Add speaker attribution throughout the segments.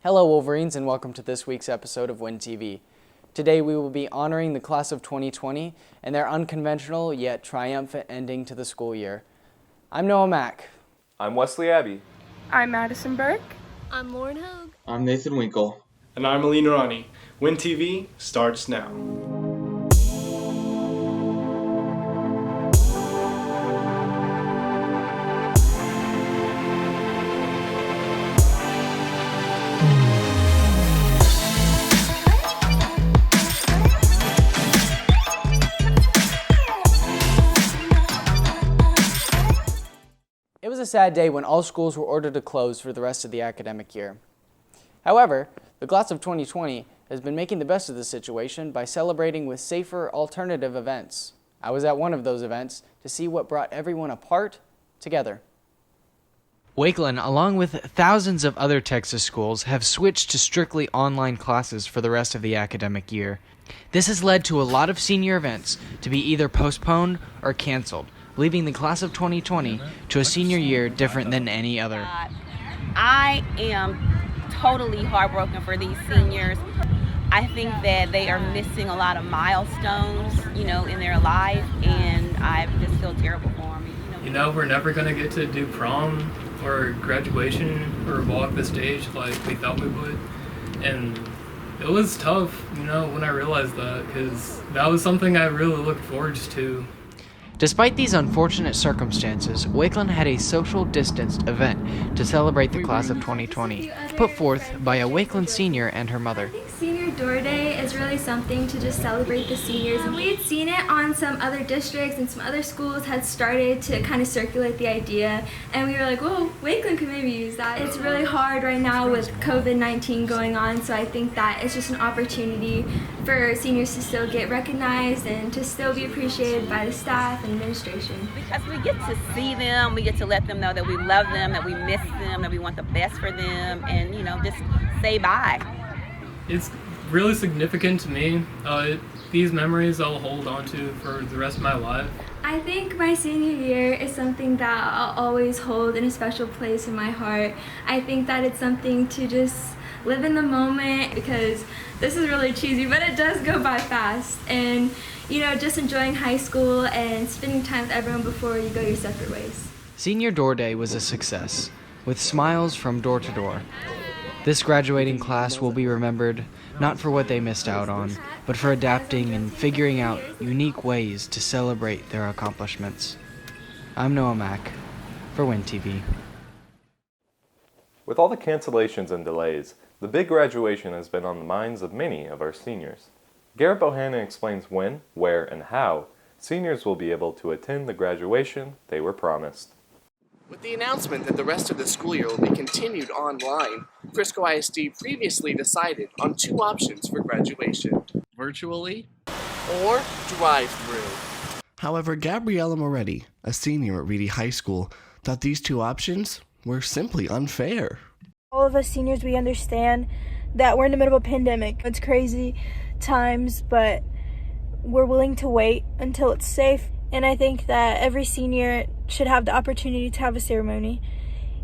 Speaker 1: Hello Wolverines, and welcome to this week's episode of Win TV. Today we will be honoring the class of 2020 and their unconventional yet triumphant ending to the school year. I'm Noah Mack.
Speaker 2: I'm Wesley Abbey.
Speaker 3: I'm Madison Burke.
Speaker 4: I'm Lauren Hogue.
Speaker 5: I'm Nathan Winkle.
Speaker 6: And I'm Alina Rani. Win TV starts now.
Speaker 1: It was a sad day when all schools were ordered to close for the rest of the academic year. However, the class of 2020 has been making the best of the situation by celebrating with safer alternative events. I was at one of those events to see what brought everyone apart together. Wakeland, along with thousands of other Texas schools, have switched to strictly online classes for the rest of the academic year. This has led to a lot of senior events to be either postponed or canceled, leaving the class of 2020 to a senior year different than any other.
Speaker 7: I am totally heartbroken for these seniors. I think that they are missing a lot of milestones, in their life, and I just feel terrible for them.
Speaker 8: We're never going to get to do prom or graduation or walk the stage like we thought we would. And it was tough, when I realized that, because that was something I really looked forward to.
Speaker 1: Despite these unfortunate circumstances, Wakeland had a social distanced event to celebrate the class of 2020, put forth by a Wakeland senior and her mother.
Speaker 4: I think Senior Door Day is really something to just celebrate the seniors. And we had seen it on some other districts, and some other schools had started to kind of circulate the idea, and we were like, well, Wakeland could maybe use that. It's really hard right now with COVID-19 going on, so I think that it's just an opportunity for seniors to still get recognized and to still be appreciated by the staff and administration.
Speaker 7: Because we get to see them, we get to let them know that we love them, that we miss them, that we want the best for them, and just say bye.
Speaker 8: It's really significant to me. These memories I'll hold on to for the rest of my life.
Speaker 4: I think my senior year is something that I'll always hold in a special place in my heart. I think that it's something to just live in the moment, because this is really cheesy, but it does go by fast. And just enjoying high school and spending time with everyone before you go your separate ways.
Speaker 1: Senior Door Day was a success, with smiles from door to door. This graduating class will be remembered not for what they missed out on, but for adapting and figuring out unique ways to celebrate their accomplishments. I'm Noah Mack for Win TV.
Speaker 2: With all the cancellations and delays, the big graduation has been on the minds of many of our seniors. Garrett Bohannon explains when, where, and how seniors will be able to attend the graduation they were promised.
Speaker 9: With the announcement that the rest of the school year will be continued online, Frisco ISD previously decided on two options for graduation: virtually or drive-through.
Speaker 10: However, Gabriella Moretti, a senior at Reedy High School, thought these two options were simply unfair.
Speaker 3: All of us seniors, we understand that we're in the middle of a pandemic. It's crazy times, but we're willing to wait until it's safe. And I think that every senior should have the opportunity to have a ceremony.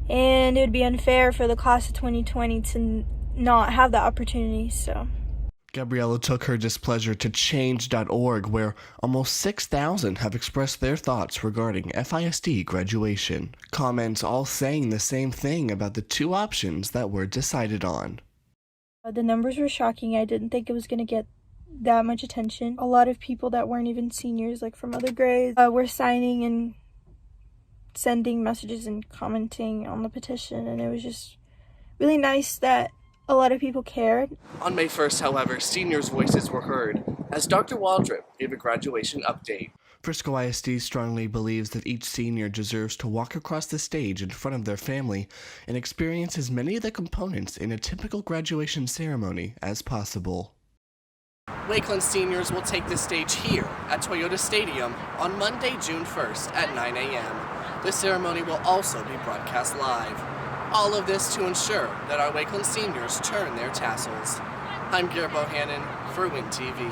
Speaker 3: And it would be unfair for the class of 2020 to not have that opportunity, so.
Speaker 10: Gabriella took her displeasure to change.org, where almost 6,000 have expressed their thoughts regarding FISD graduation. Comments all saying the same thing about the two options that were decided on.
Speaker 3: The numbers were shocking. I didn't think it was going to get that much attention. A lot of people that weren't even seniors, like from other grades, were signing and sending messages and commenting on the petition, and it was just really nice that a lot of people cared.
Speaker 9: On May 1st, however, seniors' voices were heard as Dr. Waldrop gave a graduation update.
Speaker 10: Frisco ISD strongly believes that each senior deserves to walk across the stage in front of their family and experience as many of the components in a typical graduation ceremony as possible.
Speaker 9: Wakeland seniors will take the stage here at Toyota Stadium on Monday, June 1st at 9 a.m. The ceremony will also be broadcast live. All of this to ensure that our Wakeland seniors turn their tassels. I'm Garrett Bohannon for Win TV.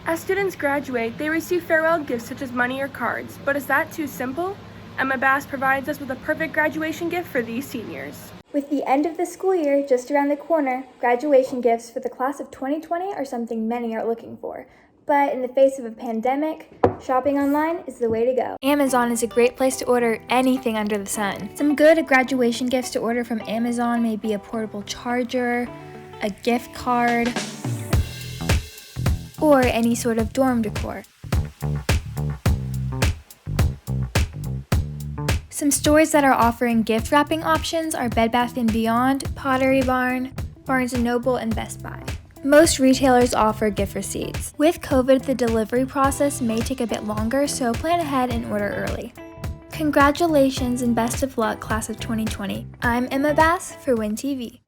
Speaker 3: As students graduate, they receive farewell gifts such as money or cards. But is that too simple? Emma Bass provides us with a perfect graduation gift for these seniors. With the end of the school year just around the corner, graduation gifts for the class of 2020 are something many are looking for. But in the face of a pandemic, shopping online is the way to go. Amazon is a great place to order anything under the sun. Some good graduation gifts to order from Amazon may be a portable charger, a gift card, or any sort of dorm decor. Some stores that are offering gift wrapping options are Bed Bath & Beyond, Pottery Barn, Barnes & Noble, and Best Buy. Most retailers offer gift receipts. With COVID, the delivery process may take a bit longer, so plan ahead and order early. Congratulations and best of luck, class of 2020. I'm Emma Bass for Win TV.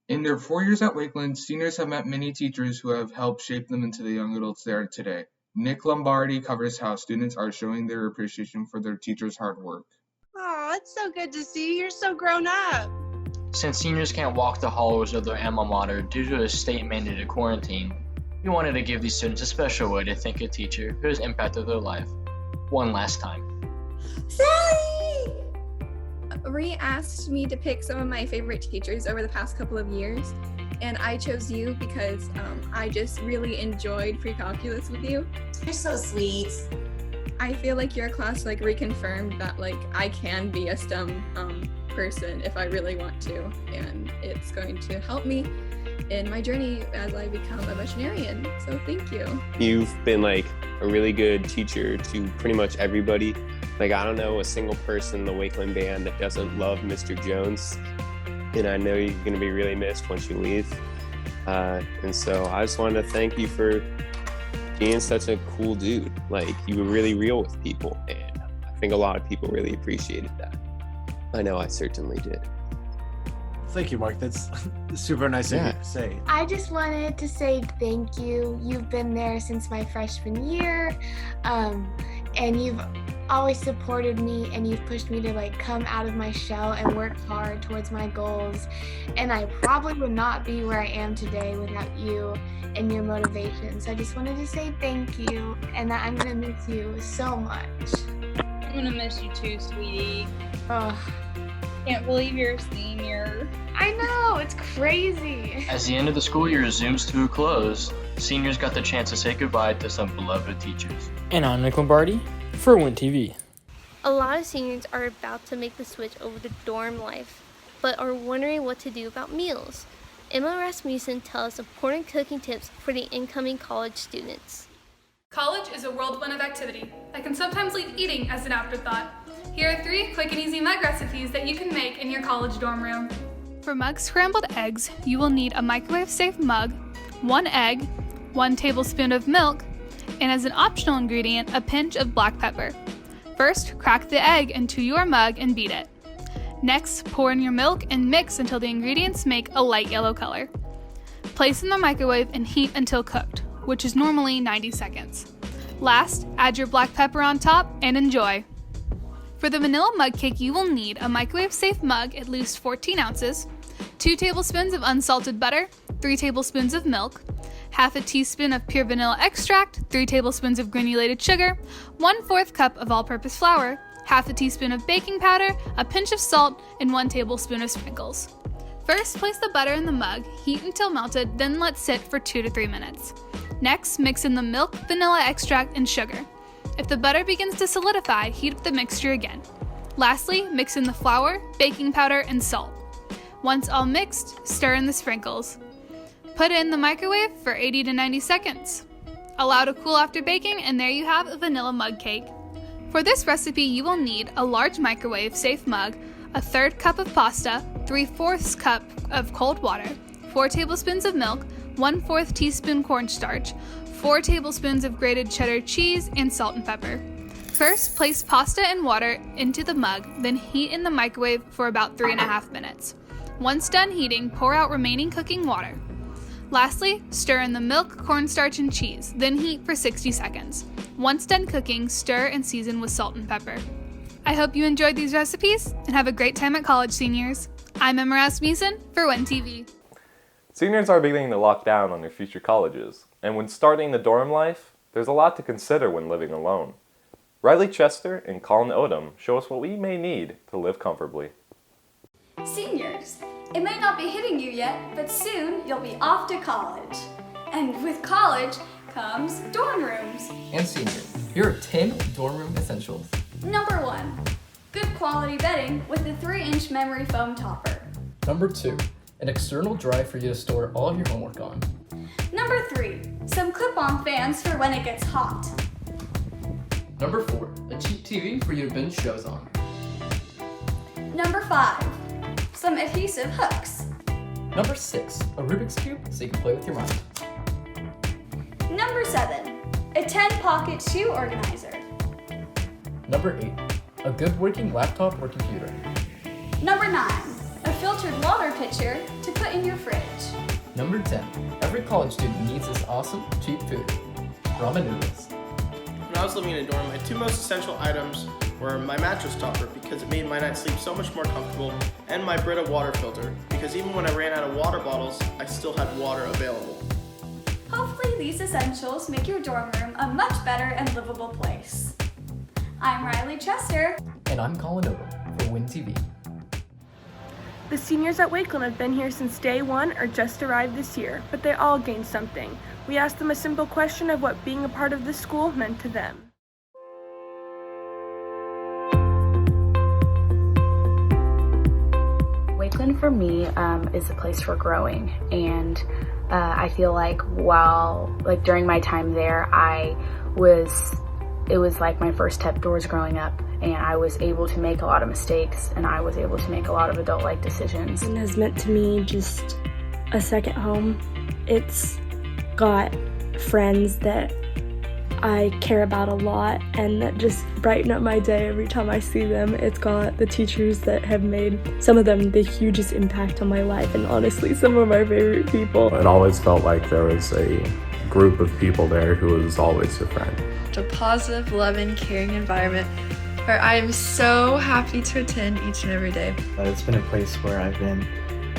Speaker 5: In their 4 years at Wakeland, seniors have met many teachers who have helped shape them into the young adults they are today. Nick Lombardi covers how students are showing their appreciation for their teachers' hard work.
Speaker 11: Oh, it's so good to see you. You're so grown up.
Speaker 12: Since seniors can't walk the halls of their alma mater due to a state-mandated quarantine, we wanted to give these students a special way to thank a teacher who has impacted their life one last time.
Speaker 11: Sally!
Speaker 13: Ree asked me to pick some of my favorite teachers over the past couple of years, and I chose you because I just really enjoyed pre-calculus with you.
Speaker 11: You're so sweet.
Speaker 13: I feel like your class reconfirmed that I can be a STEM person if I really want to, and it's going to help me in my journey as I become a veterinarian. So thank you.
Speaker 14: You've been a really good teacher to pretty much everybody. I don't know a single person in the Wakeland band that doesn't love Mr. Jones, and I know you're going to be really missed once you leave. And so I just wanted to thank you for being such a cool dude. You were really real with people, and I think a lot of people really appreciated that. I know I certainly did.
Speaker 15: Thank you, Mark. That's super nice of you to say.
Speaker 16: I just wanted to say thank you. You've been there since my freshman year, and you've always supported me, and you've pushed me to come out of my shell and work hard towards my goals. And I probably would not be where I am today without you and your motivation. So I just wanted to say thank you, and that I'm gonna miss you so much.
Speaker 17: I'm gonna miss you too, sweetie.
Speaker 16: Ugh.
Speaker 17: Can't believe you're a senior.
Speaker 16: I know, it's crazy.
Speaker 12: As the end of the school year zooms to a close, seniors got the chance to say goodbye to some beloved teachers.
Speaker 18: And I'm Nick Lombardi for Win TV.
Speaker 19: A lot of seniors are about to make the switch over to dorm life, but are wondering what to do about meals. Emma Rasmussen tells us important cooking tips for the incoming college students.
Speaker 20: College is a whirlwind of activity that can sometimes leave eating as an afterthought. Here are 3 quick and easy mug recipes that you can make in your college dorm room. For mug scrambled eggs, you will need a microwave-safe mug, 1 egg, 1 tablespoon of milk, and as an optional ingredient, a pinch of black pepper. First, crack the egg into your mug and beat it. Next, pour in your milk and mix until the ingredients make a light yellow color. Place in the microwave and heat until cooked, which is normally 90 seconds. Last, add your black pepper on top and enjoy. For the vanilla mug cake, you will need a microwave-safe mug at least 14 ounces, 2 tablespoons of unsalted butter, 3 tablespoons of milk, half a teaspoon of pure vanilla extract, 3 tablespoons of granulated sugar, 1/4 cup of all-purpose flour, half a teaspoon of baking powder, a pinch of salt, and 1 tablespoon of sprinkles. First, place the butter in the mug, heat until melted, then let sit for 2 to 3 minutes. Next, mix in the milk, vanilla extract, and sugar. If the butter begins to solidify, heat up the mixture again. Lastly, mix in the flour, baking powder, and salt. Once all mixed, stir in the sprinkles. Put it in the microwave for 80 to 90 seconds. Allow to cool after baking, and there you have a vanilla mug cake. For this recipe, you will need a large microwave-safe mug, a 1/3 cup of pasta, 3/4 cup of cold water, 4 tablespoons of milk, 1/4 teaspoon cornstarch, 4 tablespoons of grated cheddar cheese, and salt and pepper. First, place pasta and water into the mug, then heat in the microwave for about 3.5 minutes. Once done heating, pour out remaining cooking water. Lastly, stir in the milk, cornstarch, and cheese, then heat for 60 seconds. Once done cooking, stir and season with salt and pepper. I hope you enjoyed these recipes and have a great time at college, seniors. I'm Emma Rasmussen for Win TV.
Speaker 2: Seniors are beginning to lock down on their future colleges, and when starting the dorm life, there's a lot to consider when living alone. Riley Chester and Colin Odom show us what we may need to live comfortably.
Speaker 21: Seniors, it may not be hitting you yet, but soon you'll be off to college. And with college comes dorm rooms.
Speaker 22: And seniors, here are 10 dorm room essentials.
Speaker 21: Number 1, good quality bedding with a 3-inch memory foam topper.
Speaker 22: Number 2, an external drive for you to store all of your homework on.
Speaker 21: Number 3, some clip-on fans for when it gets hot.
Speaker 22: Number 4, a cheap TV for you to binge shows on.
Speaker 21: Number 5, some adhesive hooks.
Speaker 22: Number 6, a Rubik's Cube so you can play with your mind.
Speaker 21: Number 7, a 10-pocket shoe organizer.
Speaker 22: Number 8, a good working laptop or computer.
Speaker 21: Number 9, a filtered water pitcher to put in your fridge.
Speaker 22: Number 10, every college student needs this awesome, cheap food. Ramen noodles.
Speaker 23: When I was living in a dorm, my 2 most essential items were my mattress topper because it made my night sleep so much more comfortable, and my Brita water filter because even when I ran out of water bottles, I still had water available.
Speaker 21: Hopefully these essentials make your dorm room a much better and livable place. I'm Riley Chester.
Speaker 22: And I'm Colin Odom for Win TV.
Speaker 24: The seniors at Wakeland have been here since day one or just arrived this year, but they all gained something. We asked them a simple question of what being a part of this school meant to them.
Speaker 25: Wakeland for me is a place for growing, and I feel like during my time there, it was like my first step towards growing up, and I was able to make a lot of mistakes, and I was able to make a lot of adult-like decisions.
Speaker 3: It has meant to me just a second home. It's got friends that I care about a lot and that just brighten up my day every time I see them. It's got the teachers that have made, some of them, the hugest impact on my life, and honestly some of my favorite people.
Speaker 26: It always felt like there was a group of people there who was always your friend.
Speaker 27: A positive, loving, caring environment where I am so happy to attend each and every day.
Speaker 28: It's been a place where I've been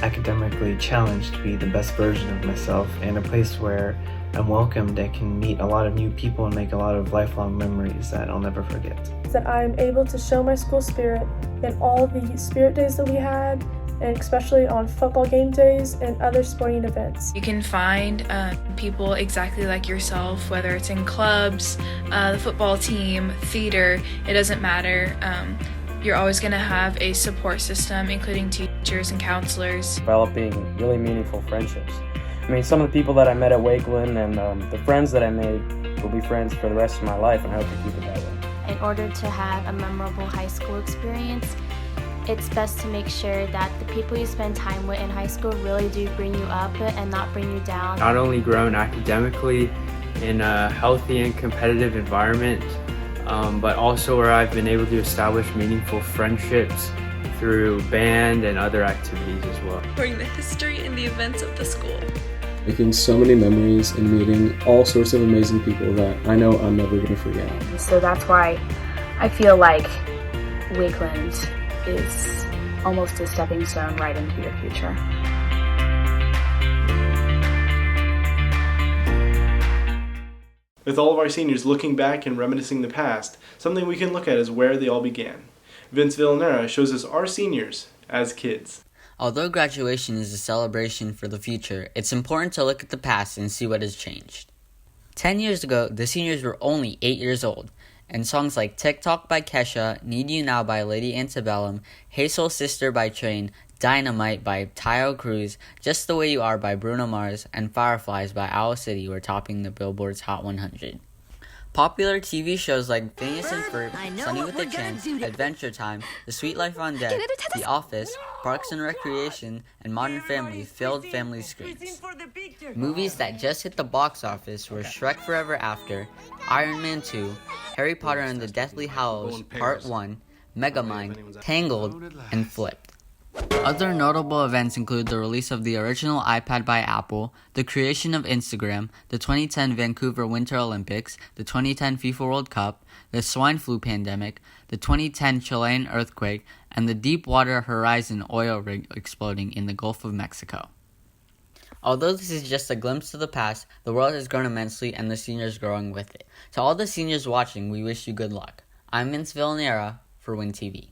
Speaker 28: academically challenged to be the best version of myself, and a place where I'm welcomed and can meet a lot of new people and make a lot of lifelong memories that I'll never forget.
Speaker 24: That I'm able to show my school spirit in all the spirit days that we had, and especially on football game days and other sporting events.
Speaker 29: You can find people exactly like yourself, whether it's in clubs, the football team, theater, it doesn't matter. You're always going to have a support system, including teachers and counselors.
Speaker 18: Developing really meaningful friendships. I mean, some of the people that I met at Wakeland and the friends that I made will be friends for the rest of my life, and I hope to keep it that way.
Speaker 30: In order to have a memorable high school experience, it's best to make sure that the people you spend time with in high school really do bring you up and not bring you down.
Speaker 18: Not only grown academically in a healthy and competitive environment, but also where I've been able to establish meaningful friendships through band and other activities as well.
Speaker 27: Learning the history and the events of the school.
Speaker 31: Making so many memories and meeting all sorts of amazing people that I know I'm never going to forget.
Speaker 25: So that's why I feel like Wakeland is almost a stepping stone right into your future.
Speaker 6: With all of our seniors looking back and reminiscing the past, something we can look at is where they all began. Vince Villanera shows us our seniors as kids.
Speaker 32: Although graduation is a celebration for the future, it's important to look at the past and see what has changed. 10 years ago, the seniors were only 8 years old, and songs like TikTok by Kesha, Need You Now by Lady Antebellum, Hey Soul Sister by Train, Dynamite by Tayo Cruz, Just the Way You Are by Bruno Mars, and Fireflies by Owl City were topping the Billboard's Hot 100. Popular TV shows like Phineas and Ferb, Sunny with a Chance, Adventure Time, The Sweet Life on Deck, The Office, Parks and Recreation, and Modern Family filled family screens. Movies that just hit the box office were Shrek Forever After, Iron Man 2, Harry Potter and the Deathly Hallows Part 1, Megamind, Tangled, and Flipped. Other notable events include the release of the original iPad by Apple, the creation of Instagram, the 2010 Vancouver Winter Olympics, the 2010 FIFA World Cup, the swine flu pandemic, the 2010 Chilean earthquake, and the Deepwater Horizon oil rig exploding in the Gulf of Mexico. Although this is just a glimpse of the past, the world has grown immensely and the seniors growing with it. To all the seniors watching, we wish you good luck. I'm Vince Villanera for Win TV.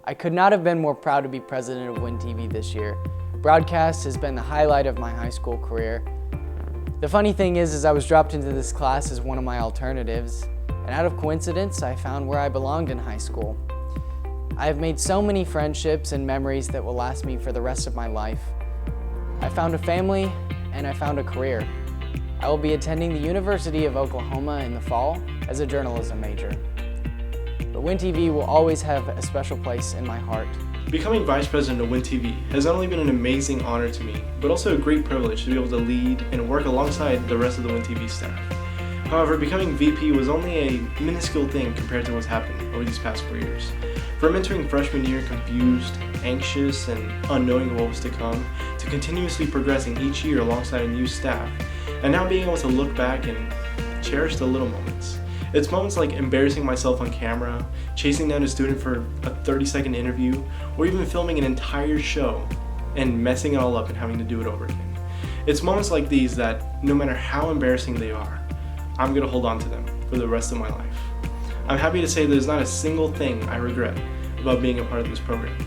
Speaker 1: I could not have been more proud to be president of WIN TV this year. Broadcast has been the highlight of my high school career. The funny thing is I was dropped into this class as one of my alternatives, and out of coincidence, I found where I belonged in high school. I have made so many friendships and memories that will last me for the rest of my life. I found a family, and I found a career. I will be attending the University of Oklahoma in the fall as a journalism major. But WIN TV will always have a special place in my heart.
Speaker 6: Becoming vice president of WIN TV has not only been an amazing honor to me, but also a great privilege to be able to lead and work alongside the rest of the WIN TV staff. However, becoming VP was only a minuscule thing compared to what's happened over these past 4 years. From entering freshman year confused, anxious, and unknowing what was to come, to continuously progressing each year alongside a new staff, and now being able to look back and cherish the little moments. It's moments like embarrassing myself on camera, chasing down a student for a 30-second interview, or even filming an entire show and messing it all up and having to do it over again. It's moments like these that, no matter how embarrassing they are, I'm gonna hold on to them for the rest of my life. I'm happy to say there's not a single thing I regret about being a part of this program.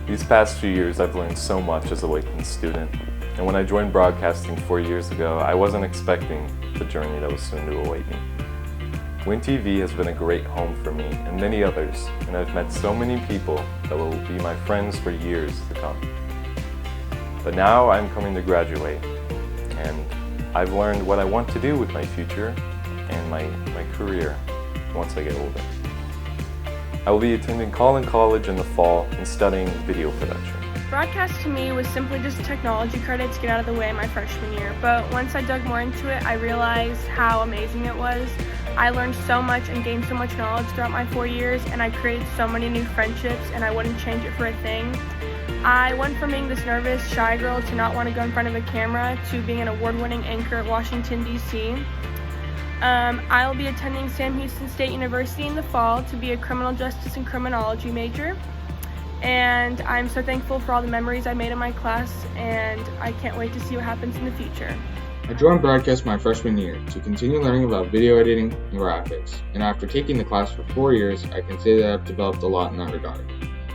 Speaker 2: These past few years, I've learned so much as a Wakeland student, and when I joined broadcasting 4 years ago, I wasn't expecting the journey that was soon to await me. WIN TV has been a great home for me and many others, and I've met so many people that will be my friends for years to come. But now I'm coming to graduate, and I've learned what I want to do with my future and my career once I get older. I will be attending Collin College in the fall and studying video production.
Speaker 24: Broadcast to me was simply just a technology credit to get out of the way my freshman year, but once I dug more into it, I realized how amazing it was. I learned so much and gained so much knowledge throughout my 4 years, and I created so many new friendships, and I wouldn't change it for a thing. I went from being this nervous, shy girl to not want to go in front of a camera to being an award-winning anchor at Washington, D.C. I'll be attending Sam Houston State University in the fall to be a criminal justice and criminology major. And I'm so thankful for all the memories I made in my class, and I can't wait to see what happens in the future.
Speaker 4: I joined Broadcast my freshman year to continue learning about video editing and graphics, and after taking the class for 4 years, I can say that I've developed a lot in that regard.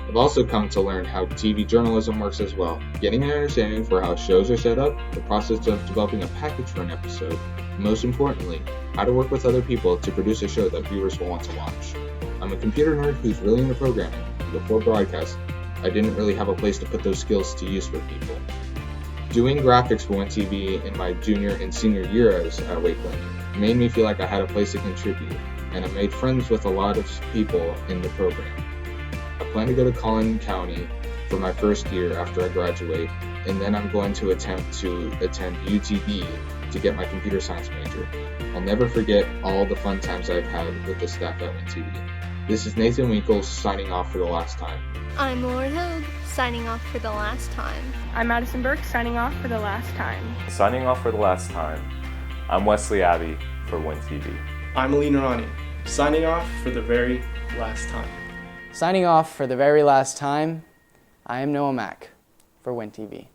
Speaker 4: I've also come to learn how TV journalism works as well, getting an understanding for how shows are set up, the process of developing a package for an episode, and most importantly, how to work with other people to produce a show that viewers will want to watch. I'm a computer nerd who's really into programming, and before Broadcast, I didn't really have a place to put those skills to use for people. Doing graphics for WIN TV in my junior and senior years at Wakeland made me feel like I had a place to contribute, and I made friends with a lot of people in the program. I plan to go to Collin County for my first year after I graduate, and then I'm going to attempt to attend UTB to get my computer science major. I'll never forget all the fun times I've had with the staff at WIN TV. This is Nathan Winkles signing off for the last time.
Speaker 19: I'm Lauren Hogue, signing off for the last time.
Speaker 24: I'm Madison Burke, signing off for the last time.
Speaker 2: Signing off for the last time, I'm Wesley Abbey for WIN TV.
Speaker 6: I'm Ali Noorani, signing off for the very last time.
Speaker 1: Signing off for the very last time, I am Noah Mack for WIN TV.